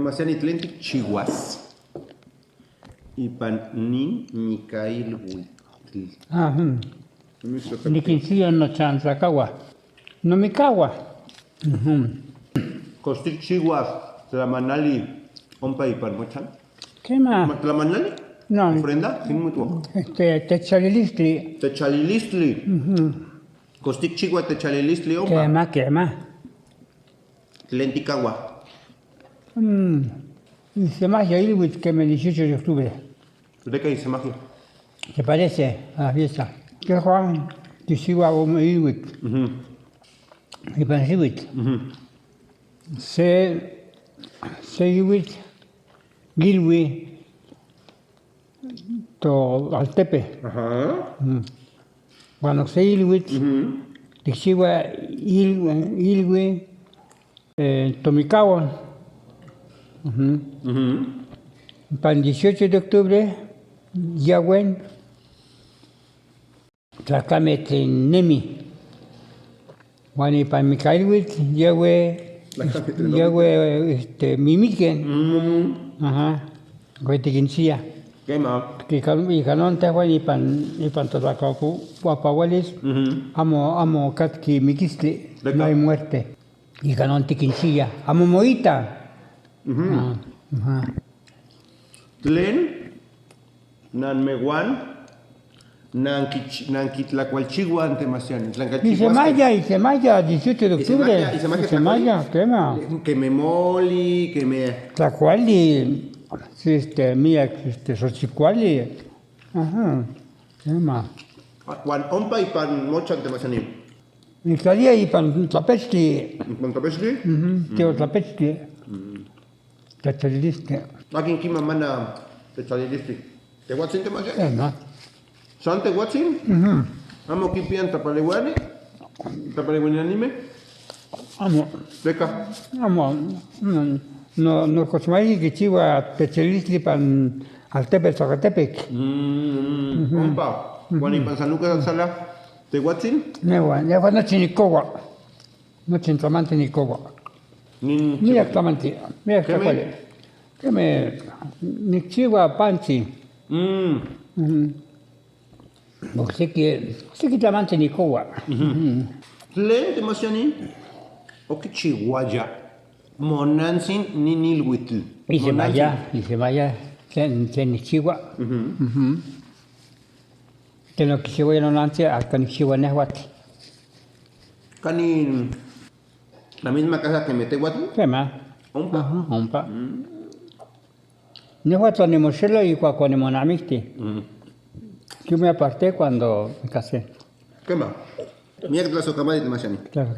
Temasiani tlentik chihuas. Ipan nin Mikhail Huitl. Nikinsiyo no chantlakawa. No mikawa. Kostik chihuas. Tlamanali. Ompa ipan mochan. ¿Qué más? Tlamanali. No. Ofrenda. Sin mutuo. Techalilistli. Techalilistli. Kostik chihuas techalilistli ompa. ¿Qué más? ¿Qué más? Tlentikagua. Dice magia Ilwit que el 18 de octubre. ¿De qué dice magia? ¿Te parece a la fiesta? ¿Qué Juan? Te sigo a Ilwit. Y para Ilwit. Se Ilwit. Gilwi. To Altepe. Ajá. Cuando se Ilwit. Te sigo a Ilwi. Tomikawa. Para el 18 de octubre, Yahweh, Tlacame Tlenemi. Bueno, para Mikhailwit, Yahweh, Mimiken. Ajá, Guetequincía. ¿Qué más? Y Canon Tehuan y pan Totacacu, Guapahuelis, amo Katki Mikistli, no hay muerte. Y Canon Tequincía, amo Moita. Tlen, Nanmeguan, Nankitlacualchiguan, Temasiani. Y se maya, 18 de octubre. Y se maya, ¿qué más? Que me moli, que me... Tlacuali, mía, Xochicuali. Ajá, ¿qué más? Juan Ompa y pan mochan Temasiani. Y Tlalia y pan Tlapechli. ¿Montapesli? Teo Tlapechli. Techaliliste. Aquí en Kima mana Techaliliste. ¿Te guatsin Temasiani? No. ¿Son te guatsin? Amo kipian tapaleguani. Tapaleguani anime. Amo. Beca. Amo. No cosmai que chiva Techaliliste pan Altepe Zacatepec. Ompa. Juan y pan San Lucas al Sala. ¿Te guatsin? No chinicowa. No chintlamante ni cowa. Mira Tlamante. Mira Tlacuali. Que me chiva panchi. Sé que Tlamante ni cowa. Tlen Temasiani. O que Chihuahua. Monansin ni Nilhuitl. Y se vaya, en Chihuahua. Que lo que se vaya no lance hasta en Chihuahua Nehuati. Cani. La misma casa que mete guatl. ¿Qué más? Ompa. Ompa. Nehuatl ni mochila y cuando ni monamiste. Yo me aparté cuando me casé. ¿Qué más? Mira que la socama de Temasiani. Claro,